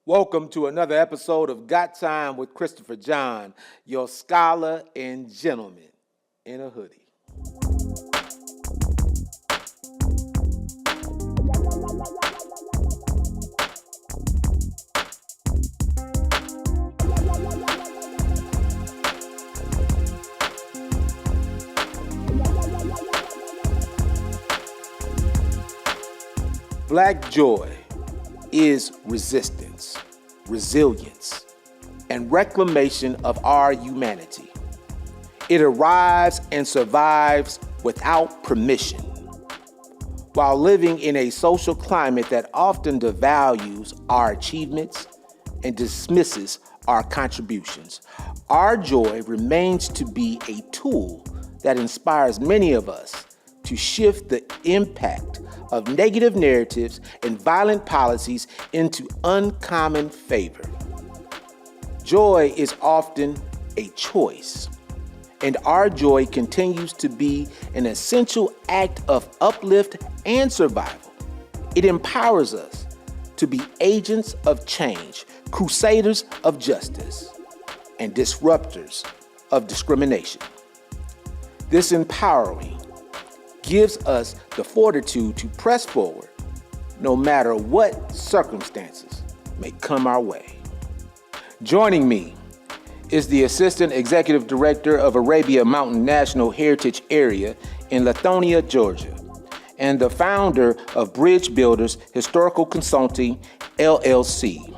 Welcome to another episode of Got Time with Christopher John, your scholar and gentleman in a hoodie. Black joy is resistance, resilience, and reclamation of our humanity. It arrives and survives without permission. While living in a social climate that often devalues our achievements and dismisses our contributions, our joy remains to be a tool that inspires many of us to shift the impact of negative narratives and violent policies into uncommon favor. Joy is often a choice, and our joy continues to be an essential act of uplift and survival. It empowers us to be agents of change, crusaders of justice, and disruptors of discrimination. This empowering gives us the fortitude to press forward no matter what circumstances may come our way. Joining me is the Assistant Executive Director of Arabia Mountain National Heritage Area in Lithonia, Georgia, and the founder of Bridge Builders Historical Consulting, LLC.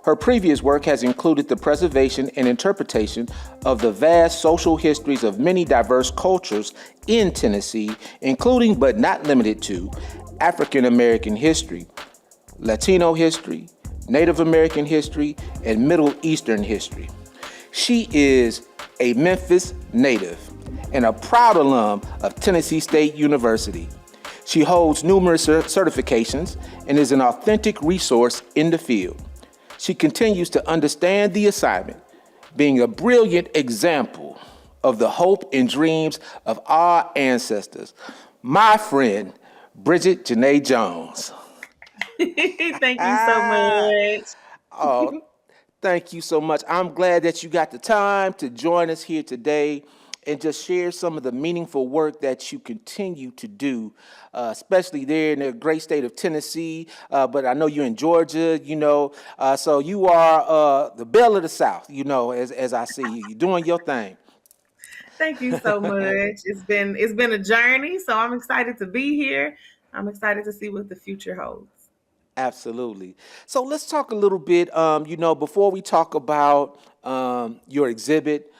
Her previous work has included the preservation and interpretation of the vast social histories of many diverse cultures in Tennessee, including but not limited to African American history, Latino history, Native American history, and Middle Eastern history. She is a Memphis native and a proud alum of Tennessee State University. She holds numerous certifications and is an authentic resource in the field. She continues to understand the assignment, being a brilliant example of the hope and dreams of our ancestors. My friend, Brigette Janea Jones. Thank you so much. Oh, thank you so much. I'm glad that you got the time to join us here today and just share some of the meaningful work that you continue to do, especially there in the great state of Tennessee. But I know you're in Georgia, so you are the belle of the South, as I see you. You're doing your thing. Thank you so much. It's been a journey, so I'm excited to be here. I'm excited to see what the future holds. Absolutely. So let's talk a little bit, before we talk about your exhibit,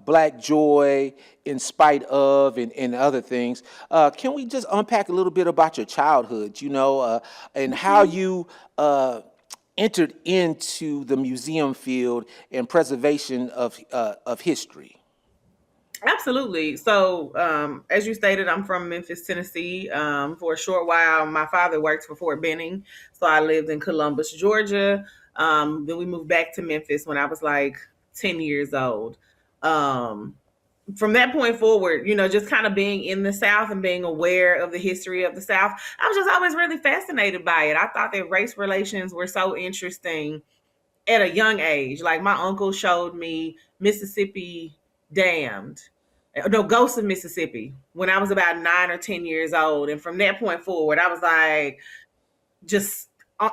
Black Joy in Spite of, and other things. Can we just unpack a little bit about your childhood, and how you entered into the museum field and preservation of history? Absolutely. So, as you stated, I'm from Memphis, Tennessee. For a short while, my father worked for Fort Benning, so I lived in Columbus, Georgia. Then we moved back to Memphis when I was like 10 years old. Um, from that point forward, just kind of being in the South and being aware of the history of the South, I was just always really fascinated by it. I thought that race relations were so interesting at a young age. Like my uncle showed me Mississippi Damned, no, Ghost of Mississippi, when I was about 9 or 10 years old. And from that point forward, I was like just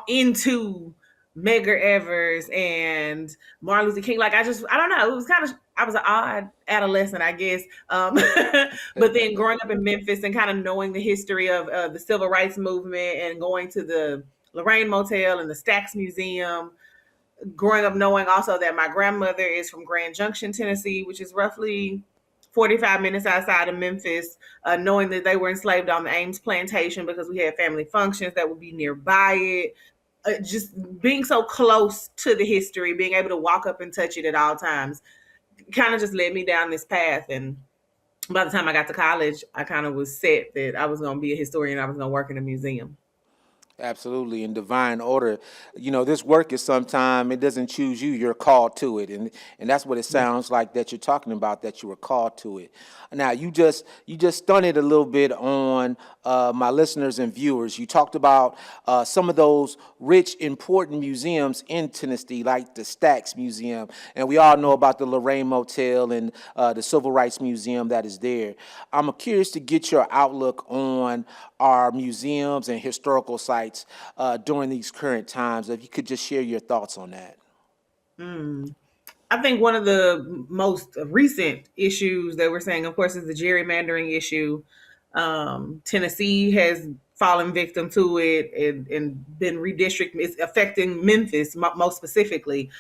into Medgar Evers and Martin Luther King. Like I don't know. It was I was an odd adolescent, I guess. But then growing up in Memphis and kind of knowing the history of the civil rights movement and going to the Lorraine Motel and the Stax Museum, growing up knowing also that my grandmother is from Grand Junction, Tennessee, which is roughly 45 minutes outside of Memphis, knowing that they were enslaved on the Ames plantation because we had family functions that would be nearby it. Just being so close to the history, being able to walk up and touch it at all times, kind of just led me down this path. And by the time I got to college, I kind of was set that I was going to be a historian. I was going to work in a museum. Absolutely, in divine order. This work is sometime it doesn't choose you; you're called to it, and that's what it Yeah. sounds like that you're talking about. That you were called to it. Now, you just stunted a little bit on my listeners and viewers. You talked about some of those rich, important museums in Tennessee, like the Stax Museum, and we all know about the Lorraine Motel and the Civil Rights Museum that is there. I'm curious to get your outlook on our museums and historical sites during these current times. If you could just share your thoughts on that. I think one of the most recent issues that we're saying, of course, is the gerrymandering issue. Tennessee has fallen victim to it and been redistricted. It's affecting Memphis most specifically,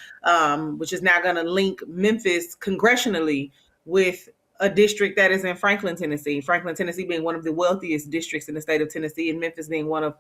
which is now going to link Memphis congressionally with a district that is in Franklin, Tennessee. Franklin, Tennessee being one of the wealthiest districts in the state of Tennessee, and Memphis being one of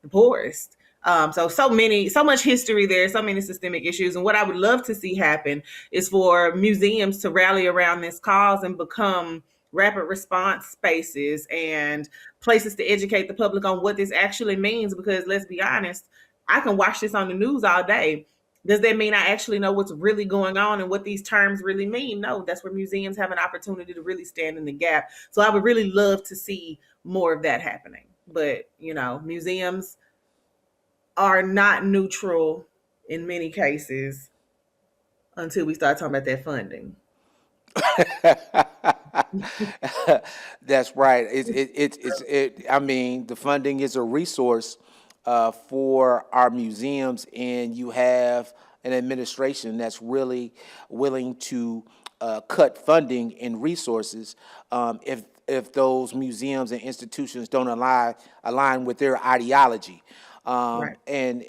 the poorest. So much history there, so many systemic issues. And what I would love to see happen is for museums to rally around this cause and become rapid response spaces and places to educate the public on what this actually means. Because let's be honest, I can watch this on the news all day. Does that mean I actually know what's really going on and what these terms really mean? No, that's where museums have an opportunity to really stand in the gap. So I would really love to see more of that happening. But, museums are not neutral in many cases until we start talking about that funding. That's right. I mean, the funding is a resource for our museums, and you have an administration that's really willing to cut funding and resources if those museums and institutions don't align with their ideology. Right. And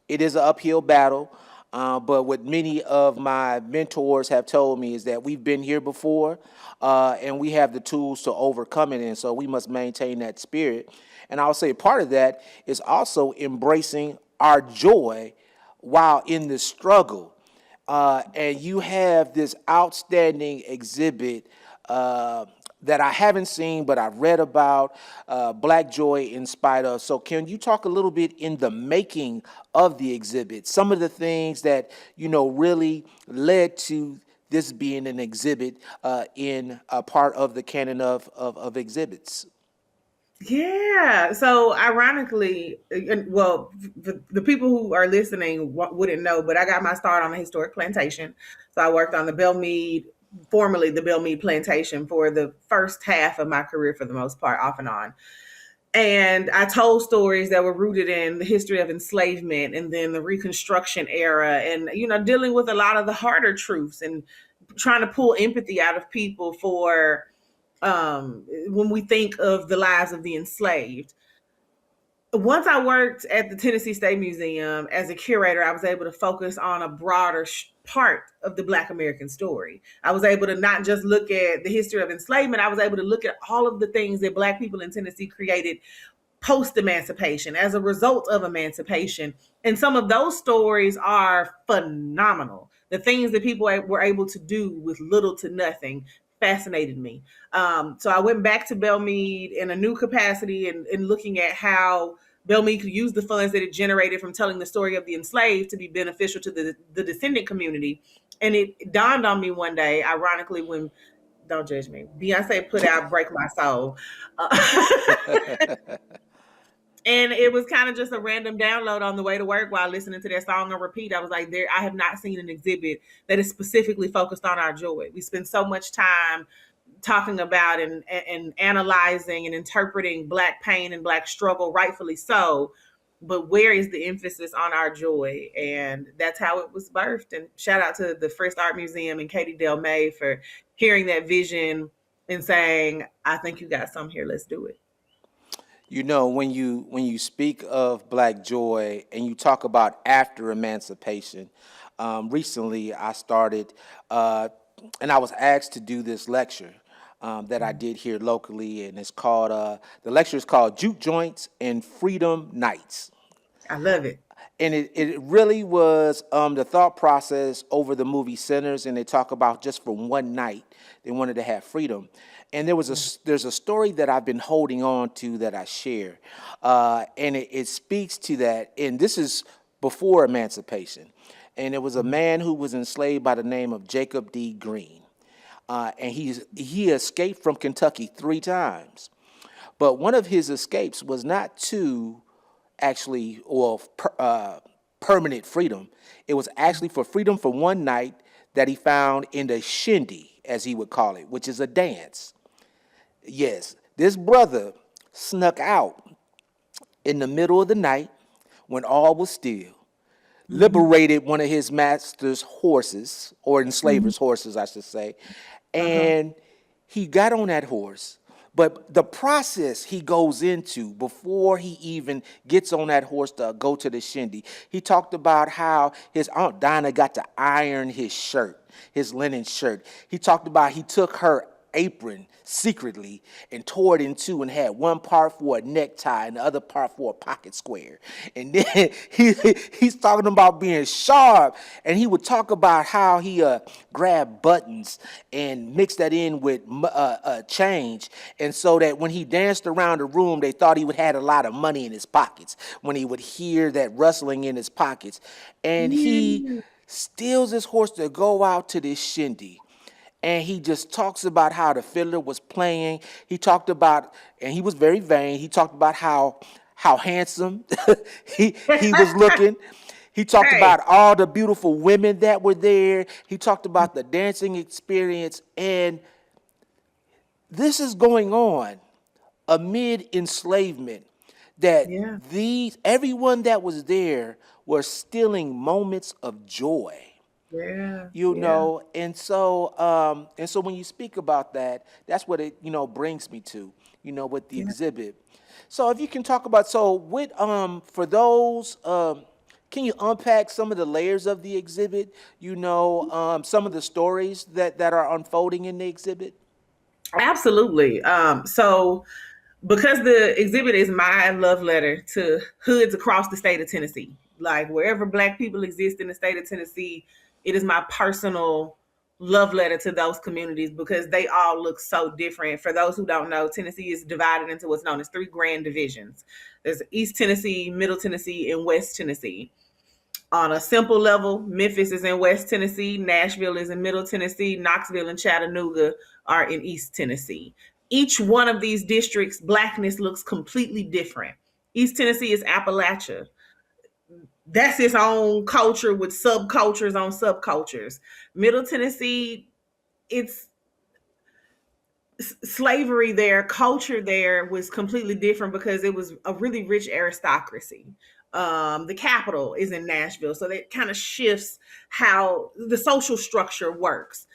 it is an uphill battle. But what many of my mentors have told me is that we've been here before, and we have the tools to overcome it. And so we must maintain that spirit. And I'll say part of that is also embracing our joy while in the struggle. And you have this outstanding exhibit that I haven't seen, but I've read about, Black Joy in Spite of. So can you talk a little bit in the making of the exhibit, some of the things that, really led to this being an exhibit in a part of the canon of exhibits? Yeah. So ironically, well, the people who are listening wouldn't know, but I got my start on a historic plantation. So I worked on the Belmead, formerly the Belmead Plantation, for the first half of my career, for the most part, off and on. And I told stories that were rooted in the history of enslavement and then the Reconstruction era, and dealing with a lot of the harder truths and trying to pull empathy out of people for when we think of the lives of the enslaved. Once I worked at the Tennessee State Museum as a curator, I was able to focus on a broader part of the Black American story. I was able to not just look at the history of enslavement, I was able to look at all of the things that Black people in Tennessee created post emancipation, as a result of emancipation. And some of those stories are phenomenal. The things that people were able to do with little to nothing fascinated me. So I went back to Belmead in a new capacity and looking at how Belmead could use the funds that it generated from telling the story of the enslaved to be beneficial to the descendant community. And it dawned on me one day, ironically, when, don't judge me, Beyonce put out Break My Soul. And it was kind of just a random download on the way to work while listening to that song on repeat. I was like, I have not seen an exhibit that is specifically focused on our joy. We spend so much time talking about and analyzing and interpreting Black pain and Black struggle, rightfully so. But where is the emphasis on our joy? And that's how it was birthed. And shout out to the First Art Museum and Katie Del May for hearing that vision and saying, I think you got something here. Let's do it. When you speak of Black joy and you talk about after emancipation, recently I started, and I was asked to do this lecture that I did here locally, and it's called the lecture is called Juke Joints and Freedom Nights. I love it. And it really was the thought process over the movie Sinners, and they talk about just for one night they wanted to have freedom. And there's a story that I've been holding on to that I share, and it speaks to that. And this is before emancipation, and it was a man who was enslaved by the name of Jacob D. Green, and he escaped from Kentucky 3 times. But one of his escapes was not to actually, permanent freedom. It was actually for freedom for one night that he found in the shindy, as he would call it, which is a dance. Yes, this brother snuck out in the middle of the night when all was still, liberated one of his master's horses, or enslaver's horses, I should say, and he got on that horse. But the process he goes into before he even gets on that horse to go to the shindy, he talked about how his Aunt Dinah got to iron his shirt, his linen shirt. He talked about he took her apron secretly and tore it in two and had one part for a necktie and the other part for a pocket square. And then he's talking about being sharp, and he would talk about how he grabbed buttons and mixed that in with change, and so that when he danced around the room, they thought he would had a lot of money in his pockets when he would hear that rustling in his pockets. And he steals his horse to go out to this shindy. And he just talks about how the fiddler was playing. He talked about, and he was very vain. He talked about how handsome he was looking. He talked Hey. about all the beautiful women that were there. He talked about the dancing experience. And this is going on amid enslavement, that Yeah. everyone that was there were stealing moments of joy. Yeah. You Yeah. know, and so when you speak about that, that's what it, brings me to, with the exhibit. So if you can talk about, so with for those, can you unpack some of the layers of the exhibit, some of the stories that are unfolding in the exhibit? Absolutely. So because the exhibit is my love letter to hoods across the state of Tennessee, like wherever Black people exist in the state of Tennessee, it is my personal love letter to those communities because they all look so different. For those who don't know, Tennessee is divided into what's known as 3 grand divisions. There's East Tennessee, Middle Tennessee, and West Tennessee. On a simple level, Memphis is in West Tennessee, Nashville is in Middle Tennessee, Knoxville and Chattanooga are in East Tennessee. Each one of these districts, Blackness looks completely different. East Tennessee is Appalachia. That's its own culture with subcultures on subcultures. Middle Tennessee, it's slavery there, culture there was completely different because it was a really rich aristocracy. The capital is in Nashville, so that kind of shifts how the social structure works.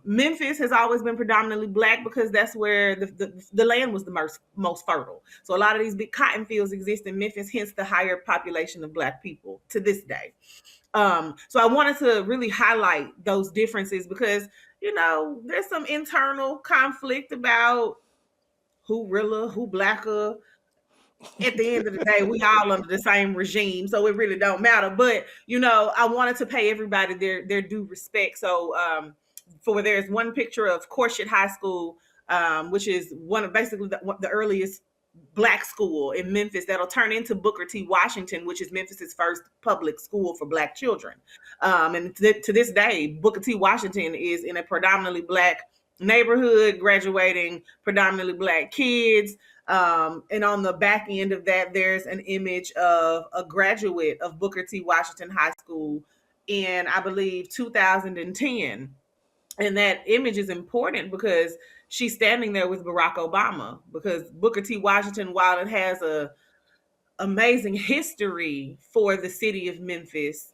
Memphis has always been predominantly Black because that's where the land was the most fertile. So a lot of these big cotton fields exist in Memphis, hence the higher population of Black people to this day. So I wanted to really highlight those differences because there's some internal conflict about who realer, who blacker. At the end of the day, we all under the same regime, so it really don't matter. But I wanted to pay everybody their due respect. So for there's one picture of Corshett High School, which is one of basically the earliest Black school in Memphis that'll turn into Booker T. Washington, which is Memphis's first public school for Black children. And to this day, Booker T. Washington is in a predominantly Black neighborhood, graduating predominantly Black kids. And on the back end of that, there's an image of a graduate of Booker T. Washington High School in, I believe, 2010. And that image is important because she's standing there with Barack Obama, because Booker T. Washington, while it has a amazing history for the city of Memphis,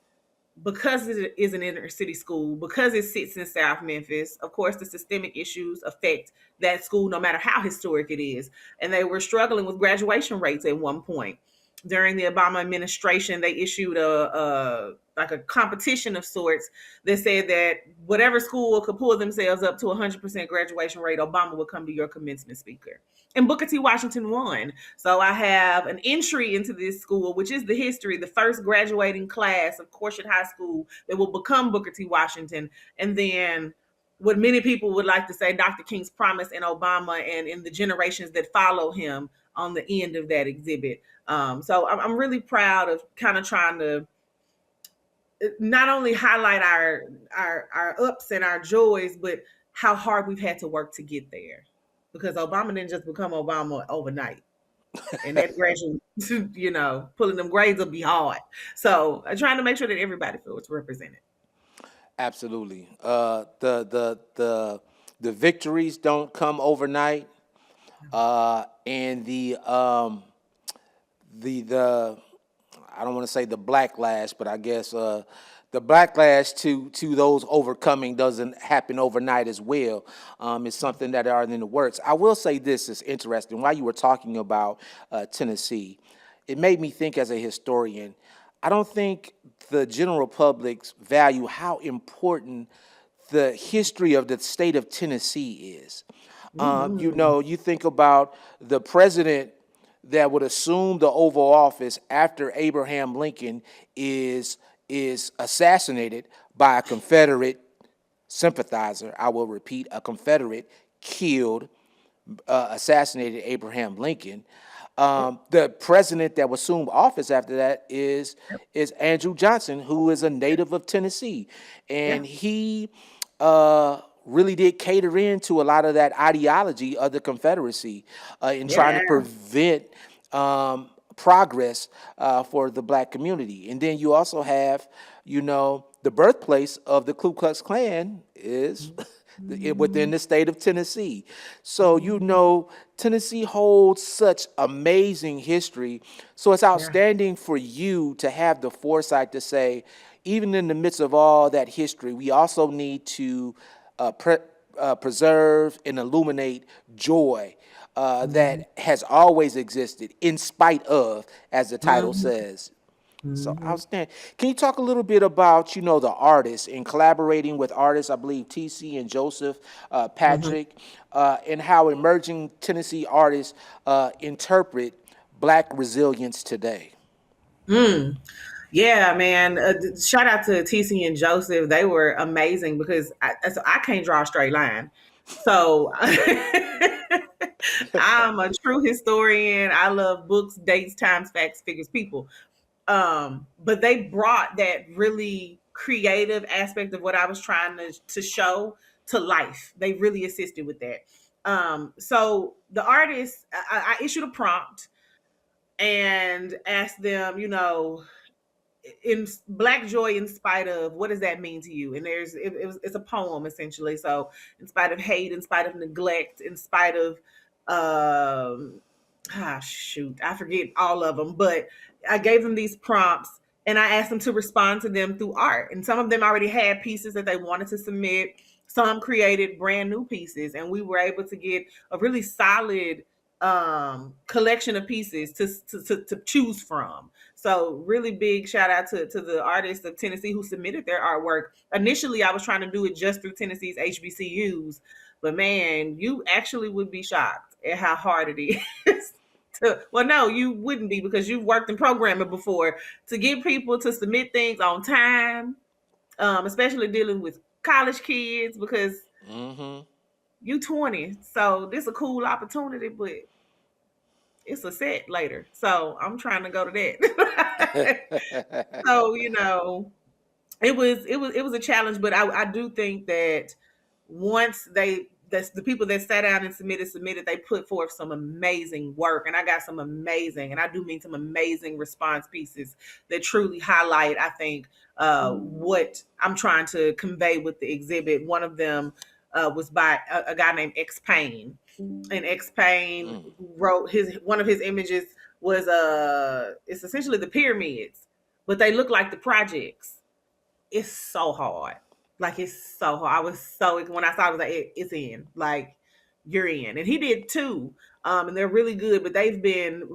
because it is an inner city school, because it sits in South Memphis, of course, the systemic issues affect that school no matter how historic it is. And they were struggling with graduation rates at one point. During the Obama administration, they issued a like a competition of sorts that said that whatever school could pull themselves up to 100% graduation rate, Obama would come to your commencement speaker. And Booker T. Washington won. So I have an entry into this school, which is the first graduating class of Corshett High School that will become Booker T. Washington. And then what many people would like to say, Dr. King's promise in Obama and in the generations that follow him on the end of that exhibit. So I'm really proud of kind of trying to not only highlight our ups and our joys, but how hard we've had to work to get there. Because Obama didn't just become Obama overnight. And that gradual, pulling them grades will be hard. So I'm trying to make sure that everybody feels represented. Absolutely. The victories don't come overnight, and the I don't want to say the backlash, but I guess the backlash to those overcoming doesn't happen overnight as well. It's something that are in the works. I will say this is interesting. While you were talking about Tennessee, it made me think as a historian. I don't think the general public's value how important the history of the state of Tennessee is. You think about the president that would assume the Oval Office after Abraham Lincoln is assassinated by a Confederate sympathizer. I will repeat, a Confederate killed, assassinated Abraham Lincoln. The president that will assume office after that is Andrew Johnson, who is a native of Tennessee, and he really did cater into a lot of that ideology of the Confederacy in trying to prevent progress for the black community. And then you also have, the birthplace of the Ku Klux Klan is within the state of Tennessee. So, Tennessee holds such amazing history. So it's outstanding for you to have the foresight to say, even in the midst of all that history, we also need to preserve and illuminate joy that has always existed in spite of, as the title says. So outstanding. Can you talk a little bit about, the artists and collaborating with artists, I believe TC and Joseph Patrick, and how emerging Tennessee artists interpret Black resilience today? Yeah, man. Shout out to TC and Joseph. They were amazing because I can't draw a straight line. So I'm a true historian. I love books, dates, times, facts, figures, people. But they brought that really creative aspect of what I was trying to show to life. They really assisted with that. So the artists, I issued a prompt and asked them, in Black joy in spite of, what does that mean to you? And it's a poem essentially. So in spite of hate, in spite of neglect, in spite of I forget all of them, but I gave them these prompts and I asked them to respond to them through art. And some of them already had pieces that they wanted to submit. Some created brand new pieces, and we were able to get a really solid collection of pieces to choose from. So really big shout out to the artists of Tennessee who submitted their artwork. Initially, I was trying to do it just through Tennessee's HBCUs, but man, you actually would be shocked at how hard it is. Well, no, you wouldn't be because you've worked in programming before, to get people to submit things on time, especially dealing with college kids because you 20. So this is a cool opportunity, but it's a set later. So I'm trying to go to that. So, it was a challenge, but I do think that once that's the people that sat down and submitted, they put forth some amazing work. And I got some amazing, and I do mean some amazing response pieces that truly highlight, I think, what I'm trying to convey with the exhibit. One of them was by a guy named X Payne. And X Payne wrote one of his images was it's essentially the pyramids, but they look like the projects. It's so hard. Like, it's so hard. I was so, when I saw it, I was like, it's in. Like, you're in. And he did too. And they're really good, but they've been,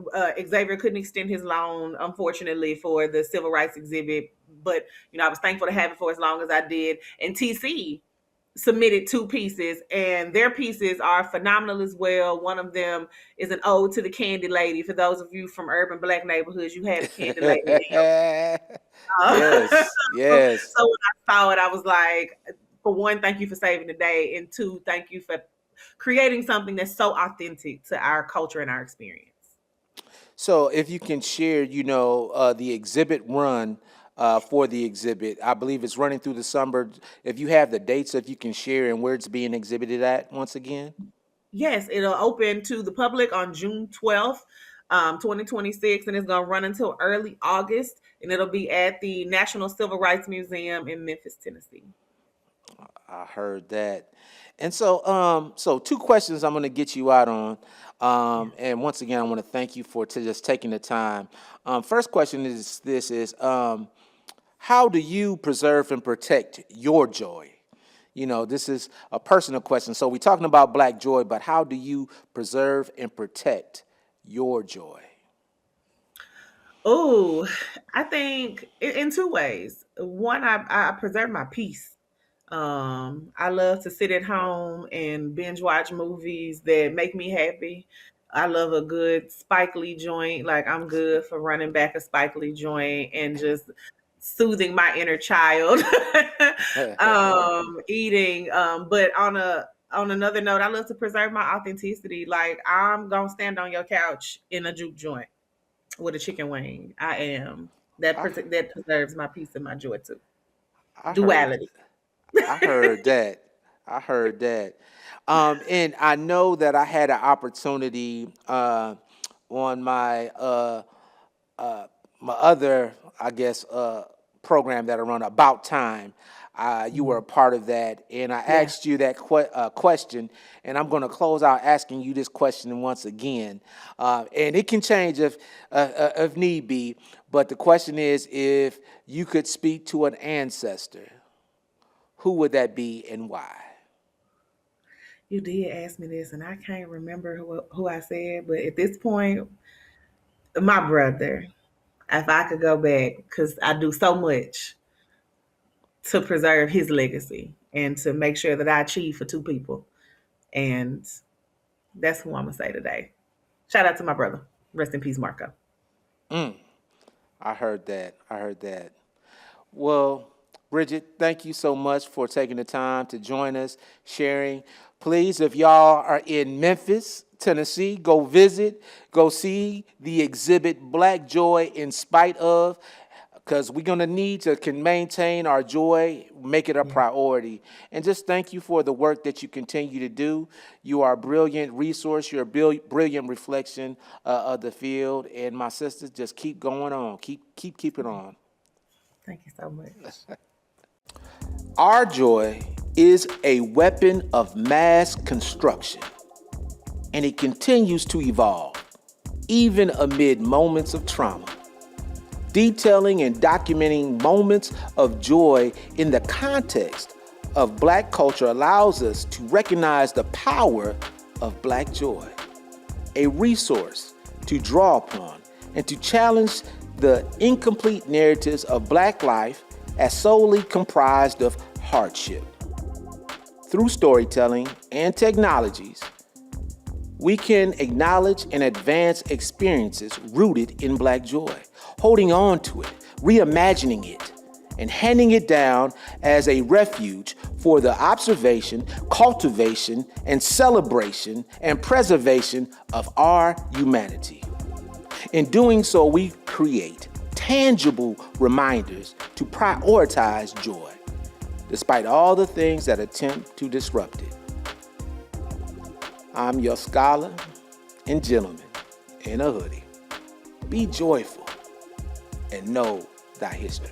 Xavier couldn't extend his loan, unfortunately, for the civil rights exhibit. But, I was thankful to have it for as long as I did. And TC submitted 2 pieces, and their pieces are phenomenal as well. One of them is an ode to the Candy Lady. For those of you from urban Black neighborhoods, you had a Candy Lady. Yes. So when I saw it, I was like, for one, thank you for saving the day, and two, thank you for creating something that's so authentic to our culture and our experience. So if you can share, the exhibit run for the exhibit, I believe it's running through the summer. If you have the dates, if you can share and where it's being exhibited at once again. Yes, it'll open to the public on June 12th, 2026, and it's going to run until early August, and it'll be at the National Civil Rights Museum in Memphis, Tennessee. I heard that. And so two questions I'm going to get you out on. Yeah. And once again, I want to thank you for just taking the time. First question is how do you preserve and protect your joy? This is a personal question. So we're talking about Black joy, but how do you preserve and protect your joy? Oh, I think in two ways. One, I preserve my peace. I love to sit at home and binge watch movies that make me happy. I love a good Spike Lee joint. Like, I'm good for running back a Spike Lee joint and just soothing my inner child. Eating. But on another note, I love to preserve my authenticity. Like, I'm gonna stand on your couch in a juke joint with a chicken wing. I am. I, That preserves my peace and my joy too. I heard Duality. I heard that. I heard that. And I know that I had an opportunity on my other, I guess, program that I run, About Time. You were a part of that, and I Yeah. asked you that question, and I'm going to close out asking you this question once again. And it can change if need be, but the question is, if you could speak to an ancestor, who would that be and why? You did ask me this, and I can't remember who I said, but at this point, my brother, if I could go back, because I do so much to preserve his legacy and to make sure that I achieve for two people. And that's who I'm going to say today. Shout out to my brother. Rest in peace, Marco. I heard that. I heard that. Well, Bridget, thank you so much for taking the time to join us, sharing. Please, if y'all are in Memphis, Tennessee, go visit, go see the exhibit Black Joy in Spite Of, because we're going to need to can maintain our joy, make it a priority. And just thank you for the work that you continue to do. You are a brilliant resource. You're a brilliant reflection of the field. And my sisters, just keep going on. Keep it on. Thank you so much. Our joy is a weapon of mass construction, and it continues to evolve, even amid moments of trauma. Detailing and documenting moments of joy in the context of Black culture allows us to recognize the power of Black joy, a resource to draw upon and to challenge the incomplete narratives of Black life as solely comprised of hardship. Through storytelling and technologies, we can acknowledge and advance experiences rooted in Black joy, holding on to it, reimagining it, and handing it down as a refuge for the observation, cultivation, and celebration and preservation of our humanity. In doing so, we create tangible reminders to prioritize joy, despite all the things that attempt to disrupt it. I'm your scholar and gentleman in a hoodie. Be joyful and know thy history.